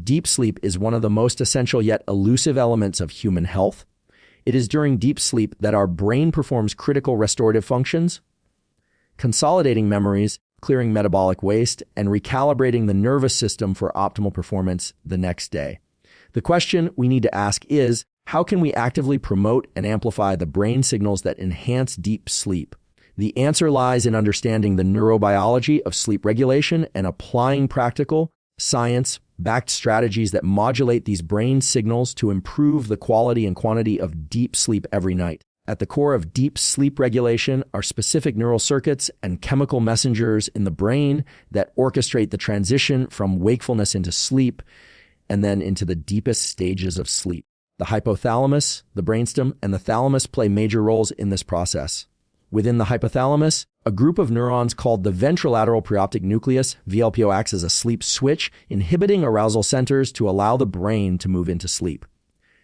Deep sleep is one of the most essential yet elusive elements of human health. It is during deep sleep that our brain performs critical restorative functions, consolidating memories, clearing metabolic waste, and recalibrating the nervous system for optimal performance the next day. The question we need to ask is, how can we actively promote and amplify the brain signals that enhance deep sleep? The answer lies in understanding the neurobiology of sleep regulation and applying practical, science-backed strategies that modulate these brain signals to improve the quality and quantity of deep sleep every night. At the core of deep sleep regulation are specific neural circuits and chemical messengers in the brain that orchestrate the transition from wakefulness into sleep and then into the deepest stages of sleep. The hypothalamus, the brainstem, and the thalamus play major roles in this process. Within the hypothalamus, a group of neurons called the ventrolateral preoptic nucleus, VLPO, acts as a sleep switch, inhibiting arousal centers to allow the brain to move into sleep.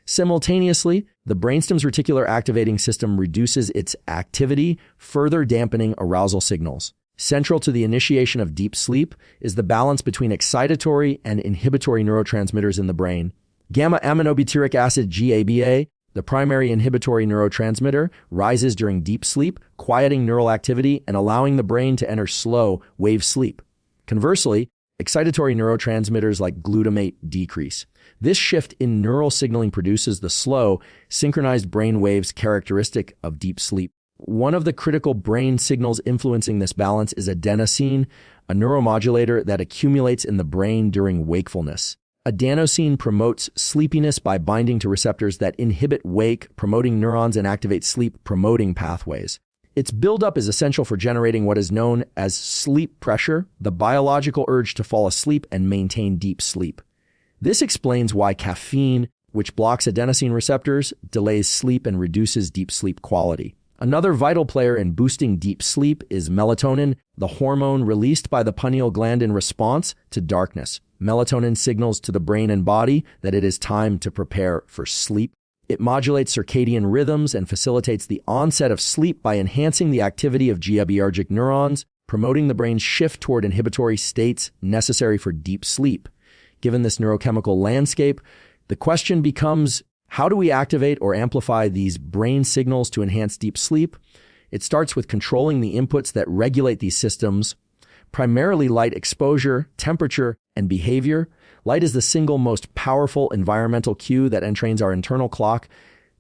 Simultaneously, the brainstem's reticular activating system reduces its activity, further dampening arousal signals. Central to the initiation of deep sleep is the balance between excitatory and inhibitory neurotransmitters in the brain. Gamma-aminobutyric acid, GABA, the primary inhibitory neurotransmitter, rises during deep sleep, quieting neural activity and allowing the brain to enter slow, wave sleep. Conversely, excitatory neurotransmitters like glutamate decrease. This shift in neural signaling produces the slow, synchronized brain waves characteristic of deep sleep. One of the critical brain signals influencing this balance is adenosine, a neuromodulator that accumulates in the brain during wakefulness. Adenosine promotes sleepiness by binding to receptors that inhibit wake-promoting neurons and activate sleep-promoting pathways. Its buildup is essential for generating what is known as sleep pressure, the biological urge to fall asleep and maintain deep sleep. This explains why caffeine, which blocks adenosine receptors, delays sleep and reduces deep sleep quality. Another vital player in boosting deep sleep is melatonin, the hormone released by the pineal gland in response to darkness. Melatonin signals to the brain and body that it is time to prepare for sleep. It modulates circadian rhythms and facilitates the onset of sleep by enhancing the activity of GABAergic neurons, promoting the brain's shift toward inhibitory states necessary for deep sleep. Given this neurochemical landscape, the question becomes, how do we activate or amplify these brain signals to enhance deep sleep? It starts with controlling the inputs that regulate these systems, primarily light exposure, temperature, and behavior. Light is the single most powerful environmental cue that entrains our internal clock,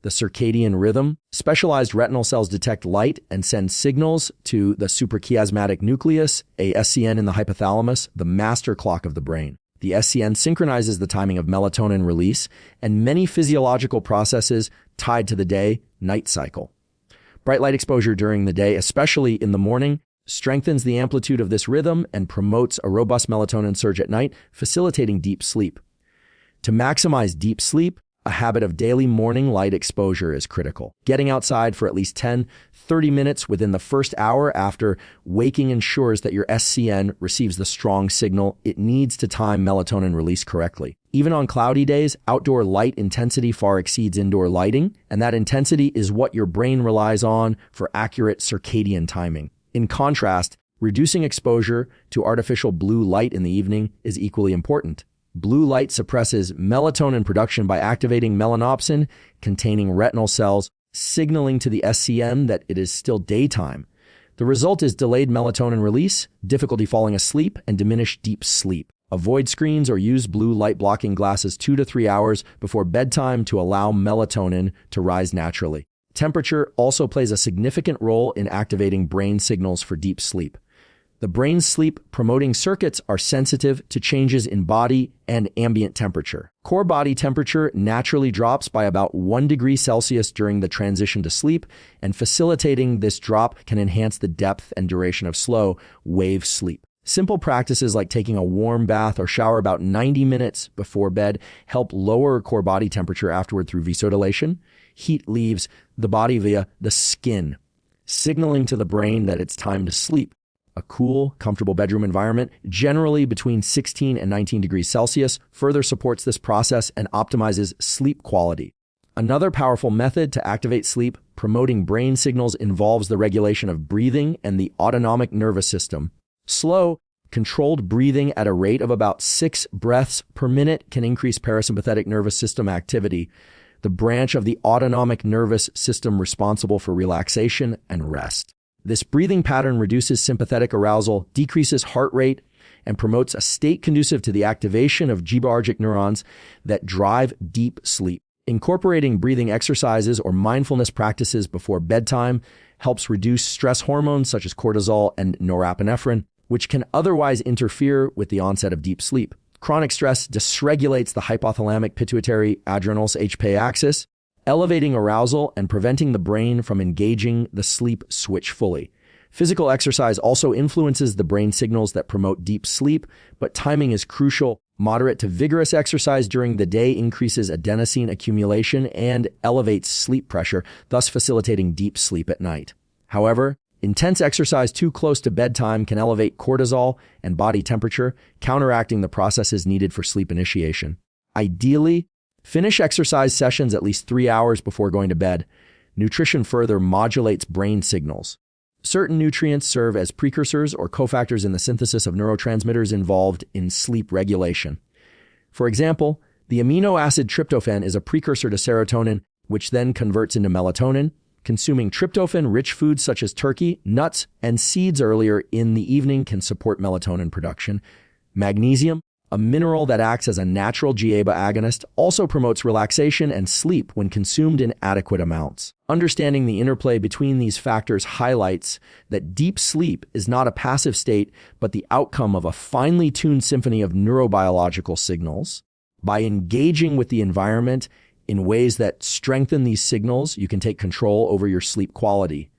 the circadian rhythm. Specialized retinal cells detect light and send signals to the suprachiasmatic nucleus, a SCN in the hypothalamus, the master clock of the brain. The SCN synchronizes the timing of melatonin release and many physiological processes tied to the day-night cycle. Bright light exposure during the day, especially in the morning, strengthens the amplitude of this rhythm and promotes a robust melatonin surge at night, facilitating deep sleep. To maximize deep sleep, a habit of daily morning light exposure is critical. Getting outside for at least 10-30 minutes within the first hour after waking ensures that your SCN receives the strong signal it needs to time melatonin release correctly. Even on cloudy days, outdoor light intensity far exceeds indoor lighting, and that intensity is what your brain relies on for accurate circadian timing. In contrast, reducing exposure to artificial blue light in the evening is equally important. Blue light suppresses melatonin production by activating melanopsin containing retinal cells, signaling to the SCN that it is still daytime. The result is delayed melatonin release, difficulty falling asleep, and diminished deep sleep. Avoid screens or use blue light blocking glasses 2 to 3 hours before bedtime to allow melatonin to rise naturally. Temperature also plays a significant role in activating brain signals for deep sleep. The brain's sleep-promoting circuits are sensitive to changes in body and ambient temperature. Core body temperature naturally drops by about 1 degree Celsius during the transition to sleep, and facilitating this drop can enhance the depth and duration of slow, wave sleep. Simple practices like taking a warm bath or shower about 90 minutes before bed help lower core body temperature afterward through vasodilation. Heat leaves the body via the skin, signaling to the brain that it's time to sleep. A cool, comfortable bedroom environment, generally between 16 and 19 degrees Celsius, further supports this process and optimizes sleep quality. Another powerful method to activate sleep, promoting brain signals, involves the regulation of breathing and the autonomic nervous system. Slow, Controlled breathing at a rate of about 6 breaths per minute can increase parasympathetic nervous system activity, the branch of the autonomic nervous system responsible for relaxation and rest. This breathing pattern reduces sympathetic arousal, decreases heart rate, and promotes a state conducive to the activation of GABAergic neurons that drive deep sleep. Incorporating breathing exercises or mindfulness practices before bedtime helps reduce stress hormones such as cortisol and norepinephrine, which can otherwise interfere with the onset of deep sleep. Chronic stress dysregulates the hypothalamic pituitary adrenals HPA axis, elevating arousal and preventing the brain from engaging the sleep switch fully. Physical exercise also influences the brain signals that promote deep sleep, but timing is crucial. Moderate to vigorous exercise during the day increases adenosine accumulation and elevates sleep pressure, thus facilitating deep sleep at night. However, intense exercise too close to bedtime can elevate cortisol and body temperature, counteracting the processes needed for sleep initiation. Ideally, finish exercise sessions at least 3 hours before going to bed. Nutrition further modulates brain signals. Certain nutrients serve as precursors or cofactors in the synthesis of neurotransmitters involved in sleep regulation. For example, the amino acid tryptophan is a precursor to serotonin, which then converts into melatonin. Consuming tryptophan-rich foods such as turkey, nuts, and seeds earlier in the evening can support melatonin production. Magnesium, a mineral that acts as a natural GABA agonist, also promotes relaxation and sleep when consumed in adequate amounts. Understanding the interplay between these factors highlights that deep sleep is not a passive state, but the outcome of a finely tuned symphony of neurobiological signals. By engaging with the environment in ways that strengthen these signals, you can take control over your sleep quality.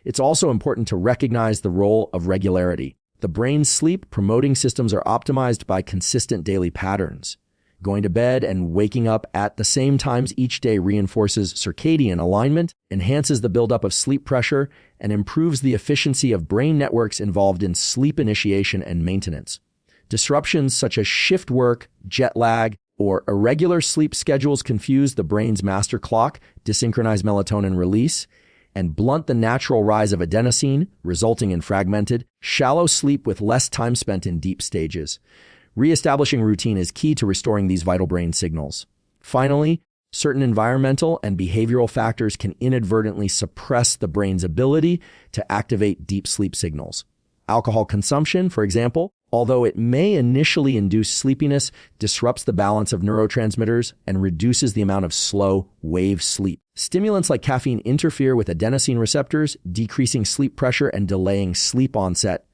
It's also important to recognize the role of regularity. The brain's sleep-promoting systems are optimized by consistent daily patterns. Going to bed and waking up at the same times each day reinforces circadian alignment, enhances the buildup of sleep pressure, and improves the efficiency of brain networks involved in sleep initiation and maintenance. Disruptions such as shift work, jet lag, or irregular sleep schedules confuse the brain's master clock, desynchronize melatonin release, and blunt the natural rise of adenosine, resulting in fragmented, shallow sleep with less time spent in deep stages. Reestablishing routine is key to restoring these vital brain signals. Finally, certain environmental and behavioral factors can inadvertently suppress the brain's ability to activate deep sleep signals. Alcohol consumption, for example, although it may initially induce sleepiness, disrupts the balance of neurotransmitters and reduces the amount of slow wave sleep. Stimulants like caffeine interfere with adenosine receptors, decreasing sleep pressure and delaying sleep onset.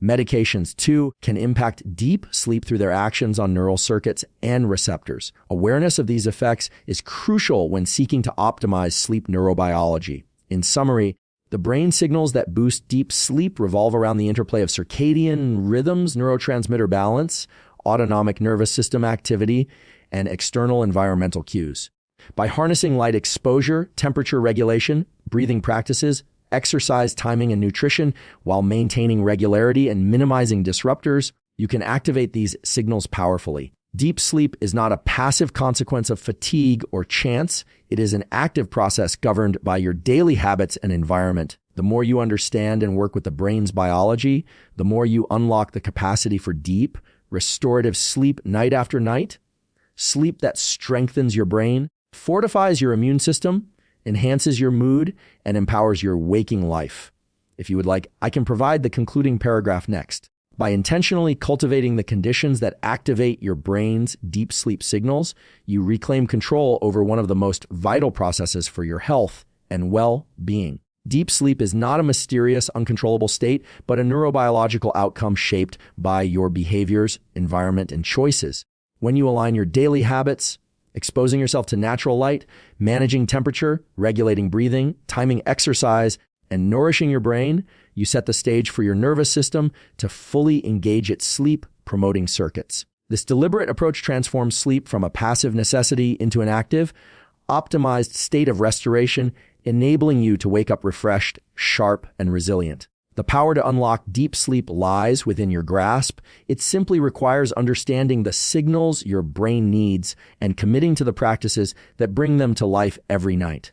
Medications, too, can impact deep sleep through their actions on neural circuits and receptors. Awareness of these effects is crucial when seeking to optimize sleep neurobiology. In summary, the brain signals that boost deep sleep revolve around the interplay of circadian rhythms, neurotransmitter balance, autonomic nervous system activity, and external environmental cues. By harnessing light exposure, temperature regulation, breathing practices, exercise timing, and nutrition, while maintaining regularity and minimizing disruptors, you can activate these signals powerfully. Deep sleep is not a passive consequence of fatigue or chance. It is an active process governed by your daily habits and environment. The more you understand and work with the brain's biology, the more you unlock the capacity for deep, restorative sleep night after night. Sleep that strengthens your brain, fortifies your immune system, enhances your mood, and empowers your waking life. If you would like, I can provide the concluding paragraph next. By intentionally cultivating the conditions that activate your brain's deep sleep signals, you reclaim control over one of the most vital processes for your health and well-being. Deep sleep is not a mysterious, uncontrollable state, but a neurobiological outcome shaped by your behaviors, environment, and choices. When you align your daily habits, exposing yourself to natural light, managing temperature, regulating breathing, timing exercise, and nourishing your brain, you set the stage for your nervous system to fully engage its sleep-promoting circuits. This deliberate approach transforms sleep from a passive necessity into an active, optimized state of restoration, enabling you to wake up refreshed, sharp, and resilient. The power to unlock deep sleep lies within your grasp. It simply requires understanding the signals your brain needs and committing to the practices that bring them to life every night.